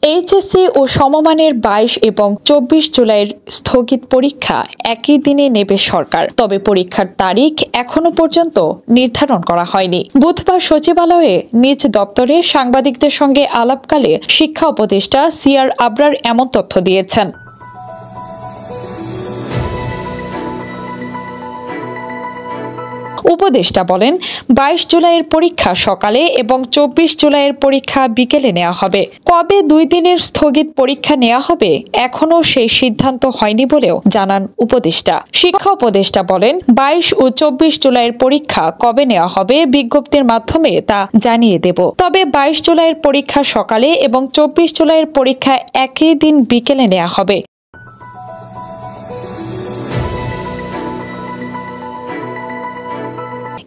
HSC ও সমমানের 22 এবং 24 জুলাইয়ের স্থগিত পরীক্ষা একই দিনে নেবে সরকার। তবে পরীক্ষার তারিখ এখনো পর্যন্ত নির্ধারণ করা হয়নি। বুধবার সচিবালয়ে নিজ দপ্তরে সাংবাদিকদের সঙ্গে আলাপকালে শিক্ষা উপদেষ্টা সিআর আবরার এমন তথ্য দিয়েছেন। উপদেষ্টা বলেন, 22 জুলাইয়ের পরীক্ষা সকালে এবং 24 জুলাইয়ের পরীক্ষা বিকেলে নেওয়া হবে। কবে 2 দিনের স্থগিত পরীক্ষা নেওয়া হবে এখনও সেই সিদ্ধান্ত হয়নি বলেও জানান উপদেষ্টা। শিক্ষা উপদেষ্টা বলেন, 22 ও 24 জুলাইয়ের পরীক্ষা কবে নেওয়া হবে বিজ্ঞপ্তির মাধ্যমে তা জানিয়ে দেব। তবে 22 জুলাইয়ের পরীক্ষা সকালে এবং 24 জুলাইয়ের পরীক্ষা একই দিন বিকেলে নেওয়া হবে।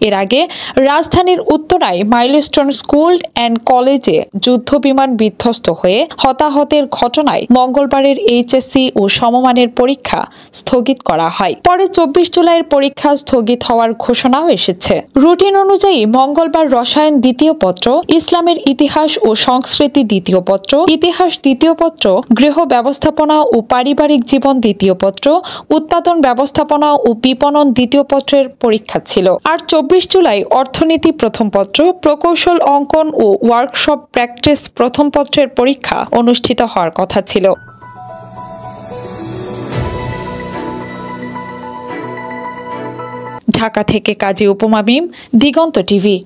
এর আগে রাজধানীর উত্তরায় মাইলস্টোন স্কুল অ্যান্ড কলেজে যুদ্ধবিমান বিধ্বস্ত হয়ে হতাহতের ঘটনায় মঙ্গলবারের এইচএসসি ও সমমানের পরীক্ষা স্থগিত করা হয়। পরে 24 জুলাইয়ের পরীক্ষা স্থগিত হওয়ার ঘোষণাও এসেছে। রুটিন অনুযায়ী মঙ্গলবার রসায়ন দ্বিতীয় পত্র, ইসলামের ইতিহাস ও সংস্কৃতি দ্বিতীয় পত্র, ইতিহাস দ্বিতীয় পত্র, গৃহ ব্যবস্থাপনা ও পারিবারিক জীবন দ্বিতীয় পত্র, উৎপাদন ব্যবস্থাপনা ও বিপণন দ্বিতীয় পত্রের পরীক্ষা ছিল। আর 24 জুলাই অর্থনীতি প্রথম পত্র, প্রকৌশল অঙ্কন ও ওয়ার্কশপ প্র্যাকটিস প্রথম পত্রের পরীক্ষা অনুষ্ঠিত হওয়ার কথা ছিল। ঢাকা থেকে কাজী উপমা মিম, দিগন্ত টিভি।